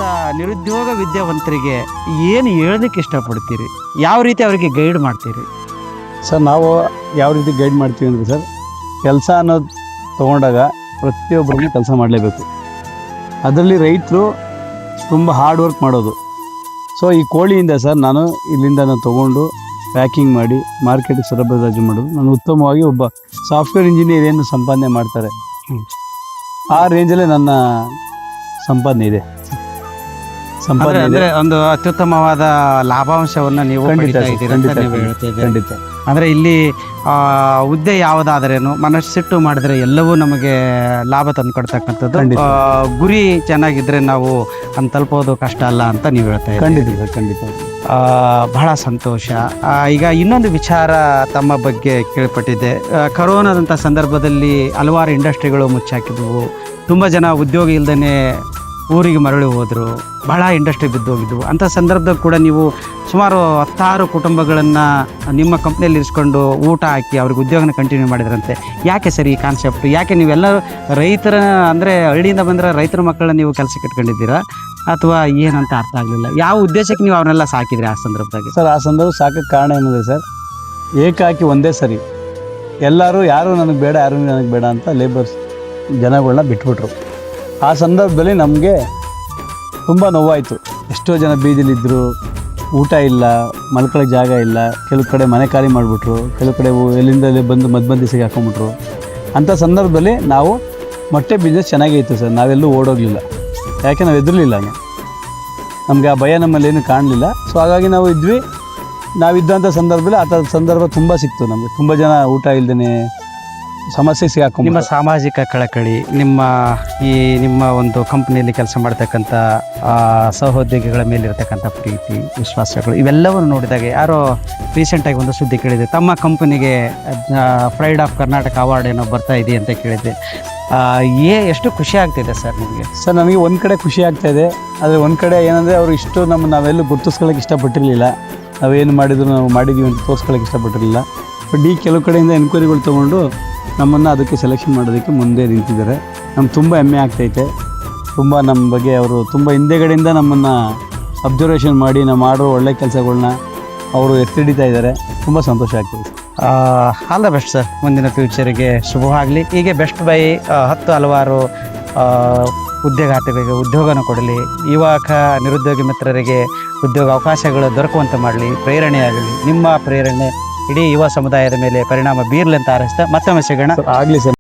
ಇಂಥ ನಿರುದ್ಯೋಗ ವಿದ್ಯಾವಂತರಿಗೆ ಏನು ಹೇಳೋದಕ್ಕೆ ಇಷ್ಟಪಡ್ತೀರಿ? ಯಾವ ರೀತಿ ಅವರಿಗೆ ಗೈಡ್ ಮಾಡ್ತೀರಿ? ಸರ್ ನಾವು ಯಾವ ರೀತಿ ಗೈಡ್ ಮಾಡ್ತೀವಿ ಅಂದರೆ ಸರ್, ಕೆಲಸ ಅನ್ನೋದು ತೊಗೊಂಡಾಗ ಪ್ರತಿಯೊಬ್ಬರಿಗೂ ಕೆಲಸ ಮಾಡಲೇಬೇಕು. ಅದರಲ್ಲಿ ರೈತರು ತುಂಬ ಹಾರ್ಡ್ ವರ್ಕ್ ಮಾಡೋದು. ಸೊ ಈ ಕೋಳಿಯಿಂದ ಸರ್ ನಾನು ತೊಗೊಂಡು ಪ್ಯಾಕಿಂಗ್ ಮಾಡಿ ಮಾರ್ಕೆಟಿಗೆ ಸರಬರಾಜು ಮಾಡೋದು. ನಾನು ಉತ್ತಮವಾಗಿ ಒಬ್ಬ ಸಾಫ್ಟ್ವೇರ್ ಇಂಜಿನಿಯರ್ ಏನು ಸಂಪಾದನೆ ಮಾಡ್ತಾರೆ ಆ ರೇಂಜಲ್ಲೇ ನನ್ನ ಸಂಪಾದನೆ ಇದೆ. ಅಂದ್ರೆ ಒಂದು ಅತ್ಯುತ್ತಮವಾದ ಲಾಭಾಂಶವನ್ನು ನೀವು ಪಡೀತಾ ಇದ್ದೀರಿ ಅಂತ ನೀವು ಹೇಳ್ತಿದ್ದೀರಿ. ಖಂಡಿತ. ಅಂದ್ರೆ ಇಲ್ಲಿ ಹುದ್ದೆ ಯಾವುದಾದ್ರೇನು ಮನಸ್ಸಿಟ್ಟು ಮಾಡಿದ್ರೆ ಎಲ್ಲವೂ ನಮಗೆ ಲಾಭ ತಂದು ಕೊಡ್ತಕ್ಕಂಥದ್ದು. ಗುರಿ ಚೆನ್ನಾಗಿದ್ರೆ ನಾವು ಅಂತ ತಲುಪೋದು ಕಷ್ಟ ಅಲ್ಲ ಅಂತ ನೀವು ಹೇಳ್ತಾ ಇದ್ದೀರಿ. ಖಂಡಿತ ಖಂಡಿತ. ಬಹಳ ಸಂತೋಷ. ಈಗ ಇನ್ನೊಂದು ವಿಚಾರ ತಮ್ಮ ಬಗ್ಗೆ ಕೇಳ್ಪಟ್ಟಿದೆ. ಕರೋನಾದಂಥ ಸಂದರ್ಭದಲ್ಲಿ ಹಲವಾರು ಇಂಡಸ್ಟ್ರಿಗಳು ಮುಚ್ಚಾಕಿದ್ವು. ತುಂಬ ಜನ ಉದ್ಯೋಗ ಇಲ್ದೇ ಊರಿಗೆ ಮರಳಿ ಹೋದರು. ಬಹಳ ಇಂಡಸ್ಟ್ರಿ ಬಿದ್ದೋಗಿದ್ವು. ಅಂಥ ಸಂದರ್ಭದಲ್ಲಿ ಕೂಡ ನೀವು ಸುಮಾರು 16 ಕುಟುಂಬಗಳನ್ನು ನಿಮ್ಮ ಕಂಪ್ನಿಯಲ್ಲಿ ಇರಿಸ್ಕೊಂಡು ಊಟ ಹಾಕಿ ಅವ್ರಿಗೆ ಉದ್ಯೋಗನ ಕಂಟಿನ್ಯೂ ಮಾಡಿದ್ರಂತೆ. ಯಾಕೆ ಸರ್ ಈ ಕಾನ್ಸೆಪ್ಟ್? ಯಾಕೆ ನೀವೆಲ್ಲರೂ ರೈತರ ಅಂದರೆ ಹಳ್ಳಿಯಿಂದ ಬಂದರೆ ರೈತರ ಮಕ್ಕಳನ್ನ ನೀವು ಕೆಲಸಕ್ಕೆ ಇಟ್ಕೊಂಡಿದ್ದೀರಾ ಅಥವಾ ಏನಂತ ಅರ್ಥ ಆಗಲಿಲ್ಲ. ಯಾವ ಉದ್ದೇಶಕ್ಕೆ ನೀವು ಅವ್ರನ್ನೆಲ್ಲ ಸಾಕಿದ್ರಿ ಆ ಸಂದರ್ಭದಾಗ? ಸರ್ ಆ ಸಂದರ್ಭ ಸಾಕಕ್ಕೆ ಕಾರಣ ಏನಿದೆ ಸರ್, ಏಕಾಕಿ ಒಂದೇ ಸರಿ ಎಲ್ಲರೂ ಯಾರು ನನಗೆ ಬೇಡ ಯಾರು ನನಗೆ ಬೇಡ ಅಂತ ಲೇಬರ್ಸ್ ಜನಗಳನ್ನ ಬಿಟ್ಬಿಟ್ರು. ಆ ಸಂದರ್ಭದಲ್ಲಿ ನಮಗೆ ತುಂಬ ನೋವಾಯಿತು. ಎಷ್ಟೋ ಜನ ಬೀದಿಲಿದ್ದರು, ಊಟ ಇಲ್ಲ, ಮಲ್ಕೊಳ್ಳೋಕ್ಕೆ ಜಾಗ ಇಲ್ಲ, ಕೆಲವು ಕಡೆ ಮನೆ ಖಾಲಿ ಮಾಡಿಬಿಟ್ರು, ಕೆಲವು ಕಡೆ ಎಲ್ಲಿಂದಲೇ ಬಂದು ಮದ್ದಿಸಿಗೆ ಹಾಕೊಂಡ್ಬಿಟ್ರು. ಅಂಥ ಸಂದರ್ಭದಲ್ಲಿ ನಾವು ಮೊಟ್ಟೆ ಬಿಸ್ನೆಸ್ ಚೆನ್ನಾಗೇ ಇತ್ತು ಸರ್. ನಾವೆಲ್ಲೂ ಓಡೋಗಲಿಲ್ಲ, ಯಾಕೆ ನಾವು ಹೆದರಲಿಲ್ಲ. ನಮಗೆ ಆ ಭಯ ನಮ್ಮಲ್ಲೇನು ಕಾಣಲಿಲ್ಲ. ಸೊ ಹಾಗಾಗಿ ನಾವು ಇದ್ವಿ. ನಾವಿದ್ದಂಥ ಸಂದರ್ಭದಲ್ಲಿ ಆ ಥರದ ಸಂದರ್ಭ ತುಂಬ ಸಿಕ್ತು ನಮಗೆ. ತುಂಬ ಜನ ಊಟ ಇಲ್ಲದೇ ಸಮಸ್ಯೆ ಸಿಗಾಕೊಂಡು. ನಿಮ್ಮ ಸಾಮಾಜಿಕ ಕಳಕಳಿ, ನಿಮ್ಮ ಒಂದು ಕಂಪ್ನಿಯಲ್ಲಿ ಕೆಲಸ ಮಾಡ್ತಕ್ಕಂಥ ಸಹೋದ್ಯೋಗಿಗಳ ಮೇಲಿರ್ತಕ್ಕಂಥ ಪ್ರೀತಿ ವಿಶ್ವಾಸಗಳು ಇವೆಲ್ಲವನ್ನು ನೋಡಿದಾಗ ಯಾರೋ ರೀಸೆಂಟಾಗಿ ಒಂದು ಸುದ್ದಿ ಕೇಳಿದೆ, ತಮ್ಮ ಕಂಪನಿಗೆ ಪ್ರೈಡ್ ಆಫ್ ಕರ್ನಾಟಕ ಅವಾರ್ಡ್ ಏನೋ ಬರ್ತಾ ಇದೆ ಅಂತ ಕೇಳಿದ್ದೆ. ಎಷ್ಟು ಖುಷಿ ಆಗ್ತಿದೆ ಸರ್ ನಿಮಗೆ? ಸರ್ ನನಗೆ ಒಂದು ಕಡೆ ಖುಷಿ ಆಗ್ತಾಯಿದೆ, ಆದರೆ ಒಂದು ಕಡೆ ಏನಂದರೆ ಅವರು ಇಷ್ಟು ನಾವೆಲ್ಲೂ ಗುರುತಿಸ್ಕೊಳ್ಳೋಕೆ ಇಷ್ಟಪಟ್ಟಿರಲಿಲ್ಲ. ನಾವೇನು ಮಾಡಿದ್ರು ನಾವು ಮಾಡಿದ್ದೀವಿ ಅಂತ ತೋರಿಸ್ಕೊಳ್ಳೋಕೆ ಇಷ್ಟಪಟ್ಟಿರಲಿಲ್ಲ. ಬಟ್ ಈ ಕೆಲವು ಕಡೆಯಿಂದ ಎನ್ಕ್ವೈರಿಗಳು ತೊಗೊಂಡು ನಮ್ಮನ್ನು ಅದಕ್ಕೆ ಸೆಲೆಕ್ಷನ್ ಮಾಡೋದಕ್ಕೆ ಮುಂದೆ ನಿಂತಿದ್ದಾರೆ. ನಮ್ಗೆ ತುಂಬ ಹೆಮ್ಮೆ ಆಗ್ತೈತೆ. ತುಂಬ ನಮ್ಮ ಬಗ್ಗೆ ಅವರು ತುಂಬ ಹಿಂದೆಗಡೆಯಿಂದ ನಮ್ಮನ್ನು ಅಬ್ಸರ್ವೇಷನ್ ಮಾಡಿ ನಾವು ಮಾಡೋ ಒಳ್ಳೆ ಕೆಲಸಗಳನ್ನ ಅವರು ಎತ್ತಿಡಿತಾ ಇದ್ದಾರೆ. ತುಂಬ ಸಂತೋಷ ಆಗ್ತದೆ. All the best sir. ಮುಂದಿನ ಫ್ಯೂಚರಿಗೆ ಶುಭವಾಗಲಿ. ಹೀಗೆ ಬೆಸ್ಟ್ ಬೈ 10 ಹಲವಾರು ಉದ್ಯೋಗಾರ್ಥಿಗಳಿಗೆ ಉದ್ಯೋಗನ ಕೊಡಲಿ. ಯುವಕ ನಿರುದ್ಯೋಗಿ ಮಿತ್ರರಿಗೆ ಉದ್ಯೋಗ ಅವಕಾಶಗಳು ದೊರಕುವಂತೆ ಮಾಡಲಿ, ಪ್ರೇರಣೆಯಾಗಲಿ. ನಿಮ್ಮ ಪ್ರೇರಣೆ ಇಡೀ ಯುವ ಸಮುದಾಯದ ಮೇಲೆ ಪರಿಣಾಮ ಬೀರಲಿ ಅಂತ ಹಾರೈಸ್ತಾ ಮತ್ತೊಮ್ಮೆ ಸಿಗೋಣ. ಆಗಲಿ ಸರ್.